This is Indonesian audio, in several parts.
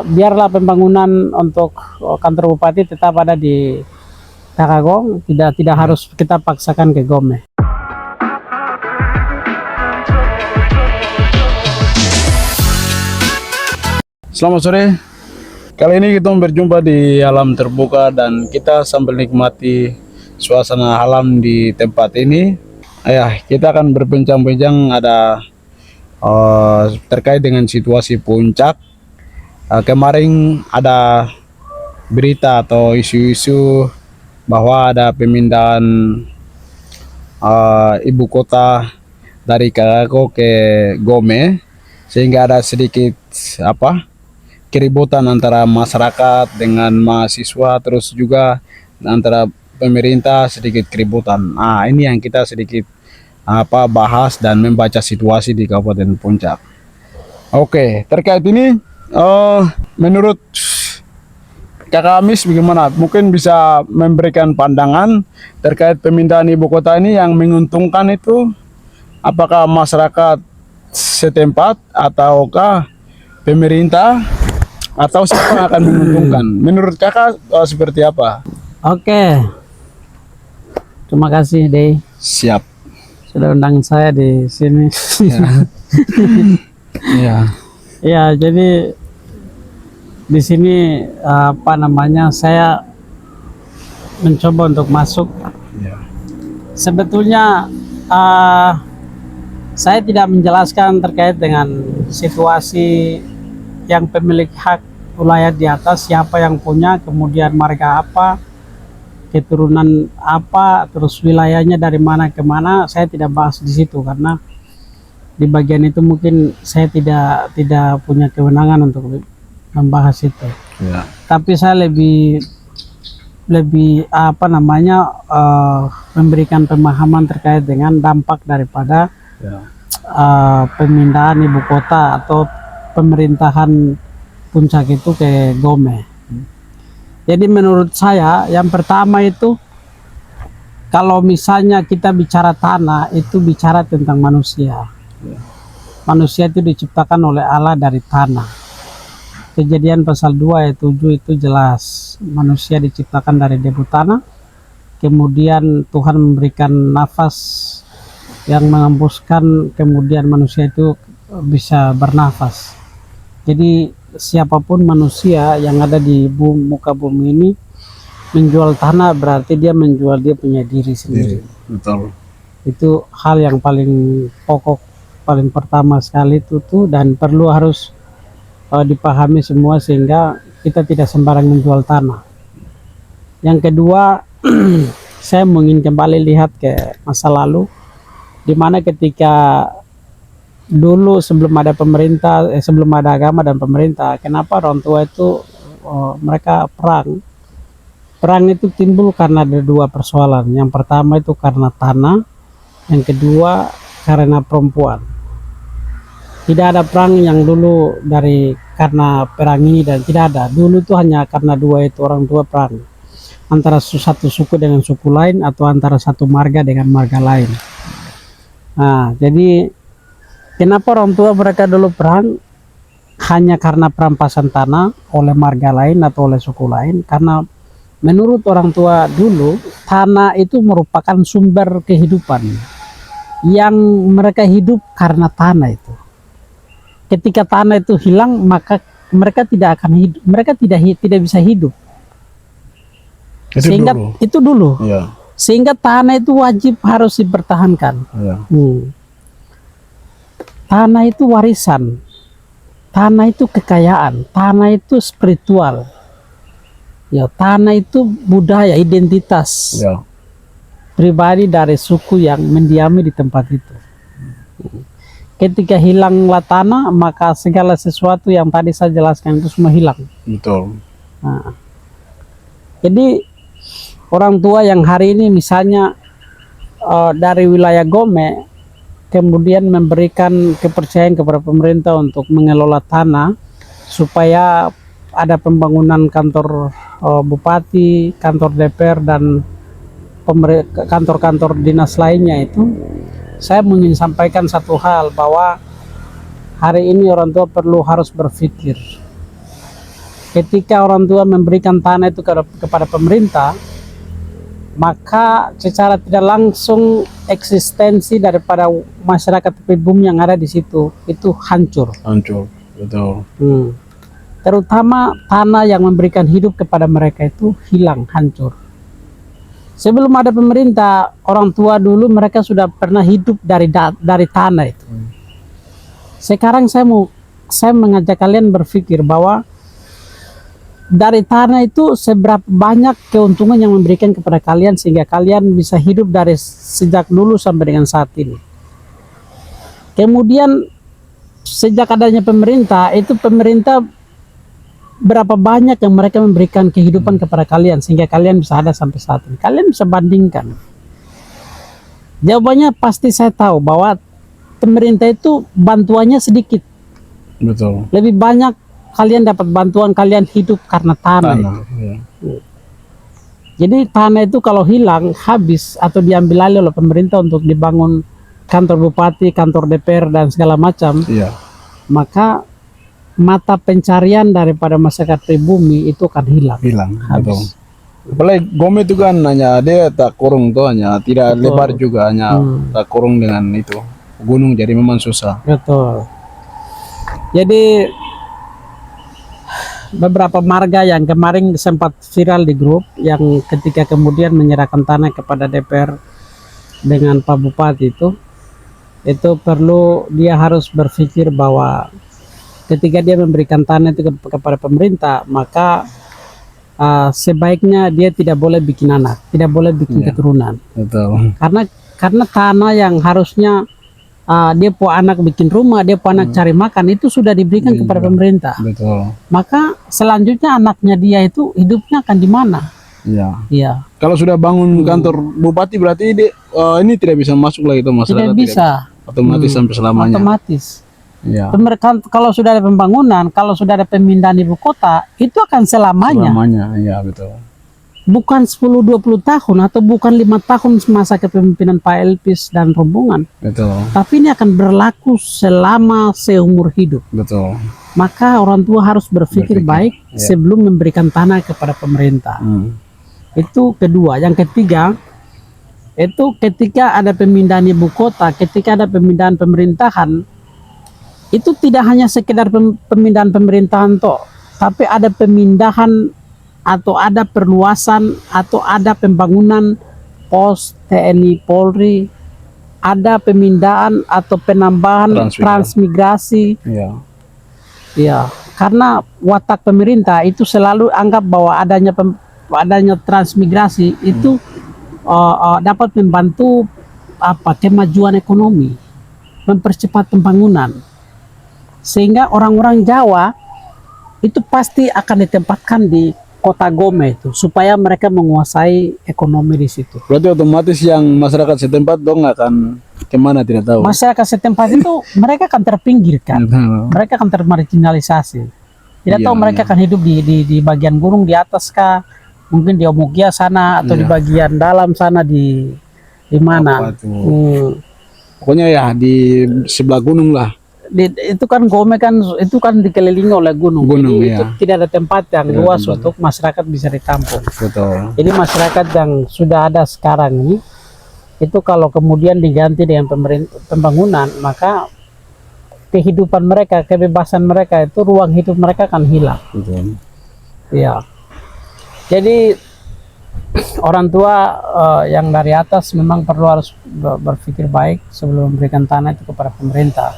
Biarlah pembangunan untuk kantor bupati tetap ada di Takagong, tidak harus kita paksakan ke Gome. Selamat sore. Kali ini kita berjumpa di alam terbuka dan kita sambil nikmati suasana alam di tempat ini. Kita akan berbincang-bincang terkait dengan situasi puncak. Kemarin ada berita atau isu-isu bahwa ada pemindahan ibu kota dari Karago ke Gome, sehingga ada sedikit keributan antara masyarakat dengan mahasiswa, terus juga antara pemerintah sedikit keributan. Ini yang kita sedikit bahas dan membaca situasi di Kabupaten Puncak. Oke, terkait ini menurut Kakak Amis bagaimana? Mungkin bisa memberikan pandangan terkait pemindahan ibu kota ini yang menguntungkan itu apakah masyarakat setempat ataukah pemerintah atau siapa yang akan menguntungkan? Menurut Kakak seperti apa? Oke. Terima kasih, Dey. Siap. Sudah undang saya di sini. Ya. Ya, jadi di sini saya mencoba untuk masuk. Ya. Sebetulnya saya tidak menjelaskan terkait dengan situasi yang pemilik hak wilayah di atas, siapa yang punya, kemudian marga apa, keturunan apa, terus wilayahnya dari mana ke mana. Saya tidak bahas di situ karena di bagian itu mungkin saya tidak punya kewenangan untuk membahas itu. Ya. Tapi saya lebih memberikan pemahaman terkait dengan dampak daripada pemindahan ibu kota atau pemerintahan Puncak itu ke Gome. Jadi menurut saya yang pertama itu, kalau misalnya kita bicara tanah, itu bicara tentang manusia. Manusia itu diciptakan oleh Allah dari tanah. Kejadian pasal 2 ayat 7 itu jelas, manusia diciptakan dari debu tanah, kemudian Tuhan memberikan nafas yang mengembuskan, kemudian manusia itu bisa bernafas. Jadi siapapun manusia yang ada di muka bumi ini menjual tanah, berarti dia menjual dia punya diri sendiri. Betul. Itu hal yang paling pokok, paling pertama sekali itu tuh, dan perlu harus dipahami semua sehingga kita tidak sembarang menjual tanah. Yang kedua, saya ingin kembali lihat ke masa lalu, di mana ketika dulu sebelum ada pemerintah, sebelum ada agama dan pemerintah, kenapa orang tua itu mereka perang? Perang itu timbul karena ada dua persoalan. Yang pertama itu karena tanah, yang kedua karena perempuan. Tidak ada perang yang dulu karena perang ini, dan tidak ada. Dulu itu hanya karena dua itu, orang tua perang. Antara satu suku dengan suku lain, atau antara satu marga dengan marga lain. Nah, jadi kenapa orang tua mereka dulu perang? Hanya karena perampasan tanah oleh marga lain atau oleh suku lain. Karena menurut orang tua dulu, tanah itu merupakan sumber kehidupan. Yang mereka hidup karena tanah itu. Ketika tanah itu hilang, maka mereka tidak akan hidup, mereka tidak bisa hidup. Itu dulu. Ya. Sehingga tanah itu wajib harus dipertahankan. Ya. Tanah itu warisan, tanah itu kekayaan, tanah itu spiritual. Ya, tanah itu budaya, identitas pribadi dari suku yang mendiami di tempat itu. Ketika hilanglah tanah, maka segala sesuatu yang tadi saya jelaskan itu semua hilang. Betul. Nah, jadi orang tua yang hari ini misalnya dari wilayah Gome, kemudian memberikan kepercayaan kepada pemerintah untuk mengelola tanah supaya ada pembangunan kantor bupati, kantor DPR, dan kantor-kantor dinas lainnya itu. Saya ingin sampaikan satu hal, bahwa hari ini orang tua harus berpikir ketika orang tua memberikan tanah itu kepada pemerintah, maka secara tidak langsung eksistensi daripada masyarakat pribumi yang ada di situ itu hancur. Hancur, betul. Terutama tanah yang memberikan hidup kepada mereka itu hilang, hancur. Sebelum ada pemerintah, orang tua dulu mereka sudah pernah hidup dari tanah itu. Sekarang saya mengajak kalian berpikir bahwa dari tanah itu seberapa banyak keuntungan yang memberikan kepada kalian sehingga kalian bisa hidup dari sejak dulu sampai dengan saat ini. Kemudian sejak adanya pemerintah, itu pemerintah berapa banyak yang mereka memberikan kehidupan kepada kalian sehingga kalian bisa ada sampai saat ini. Kalian bisa bandingkan. Jawabannya pasti saya tahu bahwa pemerintah itu bantuannya sedikit. Betul. Lebih banyak kalian dapat bantuan, kalian hidup karena tanah. Ya. Jadi tanah itu kalau hilang, habis atau diambil alih oleh pemerintah untuk dibangun kantor bupati, kantor DPR dan segala macam, Iya. maka mata pencarian daripada masyarakat pribumi itu akan hilang. Hilang, betul. Habis. Apalagi Gome itu kan hanya dia tak kurung tuh, hanya tidak Betul. lebar juga, hanya tak kurung dengan itu gunung, jadi memang susah. Betul. Jadi beberapa marga yang kemarin sempat viral di grup yang ketika kemudian menyerahkan tanah kepada DPR dengan Pak Bupati itu perlu dia harus berpikir bahwa ketika dia memberikan tanah itu kepada pemerintah, maka sebaiknya dia tidak boleh bikin anak, tidak boleh bikin keturunan. Betul. Karena tanah yang harusnya dia po anak bikin rumah, dia po anak cari makan, itu sudah diberikan kepada pemerintah. Betul. Maka selanjutnya anaknya dia itu hidupnya akan di mana? Iya. Iya. Kalau sudah bangun kantor bupati berarti ini tidak bisa masuk lagi itu masyarakat. Tidak bisa. Otomatis sampai selamanya. Otomatis. Iya. Kalau sudah ada pembangunan, kalau sudah ada pemindahan ibu kota, itu akan selamanya. Selamanya, iya betul. Bukan 10-20 tahun atau bukan 5 tahun masa kepemimpinan Pak Elpis dan rombongan. Betul. Tapi ini akan berlaku selama seumur hidup. Betul. Maka orang tua harus berpikir baik sebelum memberikan tanah kepada pemerintah. Itu kedua. Yang ketiga, itu ketika ada pemindahan ibu kota, ketika ada pemindahan pemerintahan, itu tidak hanya sekedar pemindahan pemerintahan toh, tapi ada pemindahan atau ada perluasan atau ada pembangunan pos TNI Polri, ada pemindahan atau penambahan transmigrasi. Iya. Ya, karena watak pemerintah itu selalu anggap bahwa adanya transmigrasi itu dapat membantu kemajuan ekonomi, mempercepat pembangunan, sehingga orang-orang Jawa itu pasti akan ditempatkan di kota Gome itu supaya mereka menguasai ekonomi di situ. Berarti otomatis yang masyarakat setempat dong akan kemana tidak tahu. Masyarakat setempat itu mereka akan terpinggirkan, mereka akan termarginalisasi. Tidak tahu mereka akan hidup di bagian gunung di atas kah, mungkin di Omugia sana atau di bagian dalam sana di mana. Pokoknya ya di sebelah gunung lah. Itu kan Gome kan itu kan dikelilingi oleh gunung. Jadi itu tidak ada tempat yang luas untuk masyarakat bisa ditampung. Betul. Jadi masyarakat yang sudah ada sekarang ini itu kalau kemudian diganti dengan pembangunan, maka kehidupan mereka, kebebasan mereka itu, ruang hidup mereka akan hilang. Betul. Iya. Jadi orang tua yang dari atas memang perlu harus berpikir baik sebelum memberikan tanah itu kepada pemerintah.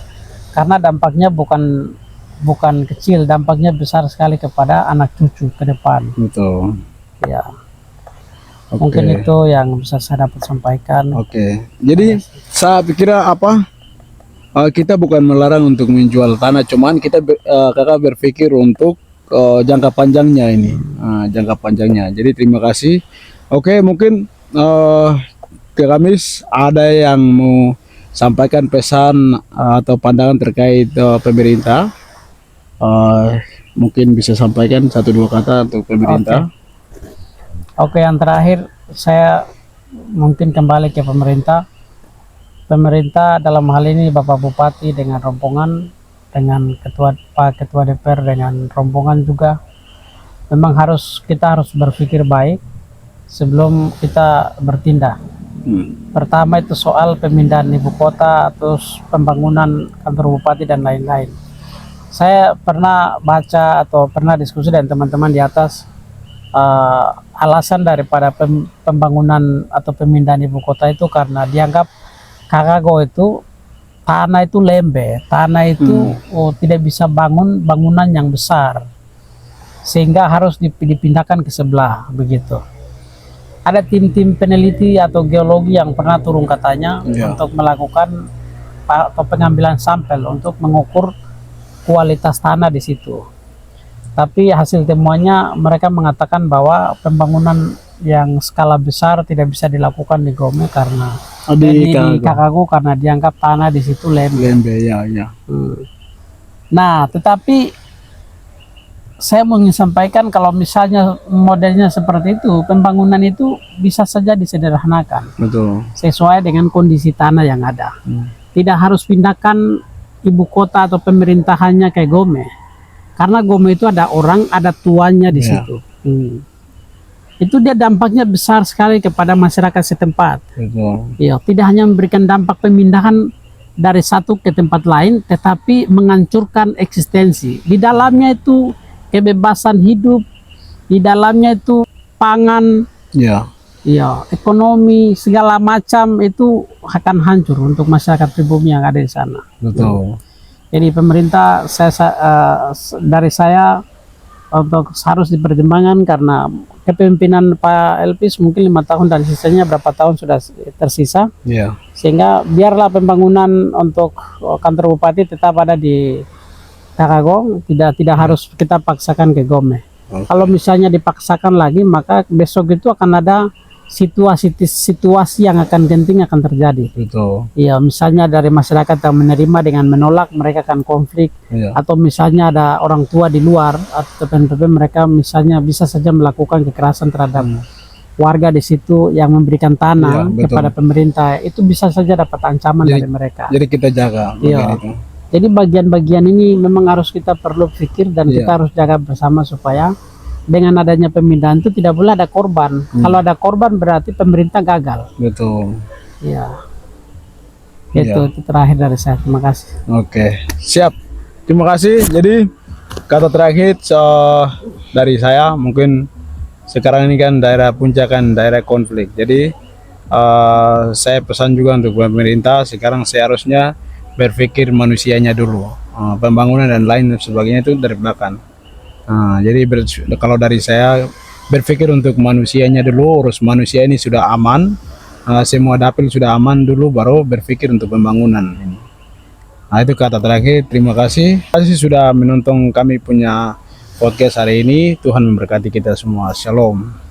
Karena dampaknya bukan kecil, dampaknya besar sekali kepada anak cucu ke depan. Betul. Ya. Mungkin itu yang bisa saya dapat sampaikan. Jadi saya pikir kita bukan melarang untuk menjual tanah, cuman kita kakak berpikir untuk jangka panjangnya ini, jangka panjangnya. Jadi terima kasih. Mungkin Kak Kamis ada yang mau sampaikan pesan atau pandangan terkait pemerintah, mungkin bisa sampaikan 1-2 kata untuk pemerintah. Yang terakhir saya mungkin kembali ke pemerintah. Pemerintah dalam hal ini Bapak Bupati dengan rombongan, dengan Pak Ketua DPR dengan rombongan juga, memang kita harus berpikir baik sebelum kita bertindak. Pertama itu soal pemindahan ibu kota, terus pembangunan kantor bupati dan lain-lain. Saya pernah baca atau pernah diskusi dengan teman-teman di atas, alasan daripada pembangunan atau pemindahan ibu kota itu karena dianggap Kakago itu tanah itu lembek, tanah itu tidak bisa bangun bangunan yang besar, sehingga harus dipindahkan ke sebelah begitu. Ada tim-tim peneliti atau geologi yang pernah turun katanya untuk melakukan atau pengambilan sampel untuk mengukur kualitas tanah di situ. Tapi hasil temuannya mereka mengatakan bahwa pembangunan yang skala besar tidak bisa dilakukan di Gome karena di Kakago karena dianggap tanah di situ lembek. Ya. Nah, tetapi saya mau ingin sampaikan kalau misalnya modelnya seperti itu, pembangunan itu bisa saja disederhanakan. Betul. Sesuai dengan kondisi tanah yang ada. Tidak harus pindahkan ibu kota atau pemerintahannya kayak Gome. Karena Gome itu ada orang, ada tuannya di situ. Itu dia dampaknya besar sekali kepada masyarakat setempat. Iya, tidak hanya memberikan dampak pemindahan dari satu ke tempat lain, tetapi menghancurkan eksistensi. Di dalamnya itu kebebasan hidup, di dalamnya itu pangan, ekonomi, segala macam itu akan hancur untuk masyarakat pribumi yang ada di sana. Betul. Jadi pemerintah dari saya untuk harus dipertimbangkan karena kepemimpinan Pak Elpis mungkin 5 tahun dan sisanya berapa tahun sudah tersisa, sehingga biarlah pembangunan untuk kantor bupati tetap ada di Kakago, tidak harus kita paksakan ke Gome. Kalau misalnya dipaksakan lagi, maka besok itu akan ada situasi yang akan genting akan terjadi. Betul. Iya, misalnya dari masyarakat yang menerima dengan menolak, mereka akan konflik. Atau misalnya ada orang tua di luar atau mereka misalnya bisa saja melakukan kekerasan terhadap warga di situ yang memberikan tanah kepada pemerintah. Itu bisa saja dapat ancaman dari mereka. Jadi kita jaga. Jadi bagian-bagian ini memang harus kita perlu pikir dan kita harus jaga bersama supaya dengan adanya pemindahan itu tidak boleh ada korban. Kalau ada korban berarti pemerintah gagal. Betul. Iya. Itu terakhir dari saya. Terima kasih. Oke, siap. Terima kasih. Jadi kata terakhir dari saya, mungkin sekarang ini kan daerah puncak kan daerah konflik. Jadi saya pesan juga untuk pemerintah sekarang seharusnya berpikir manusianya dulu. Pembangunan dan lain sebagainya itu dari belakang. Jadi kalau dari saya berpikir untuk manusianya dulu, urus manusia ini sudah aman, semua dapil sudah aman dulu, baru berpikir untuk pembangunan ini. Itu kata terakhir. Terima kasih sudah menonton kami punya podcast hari ini. Tuhan memberkati kita semua. Shalom.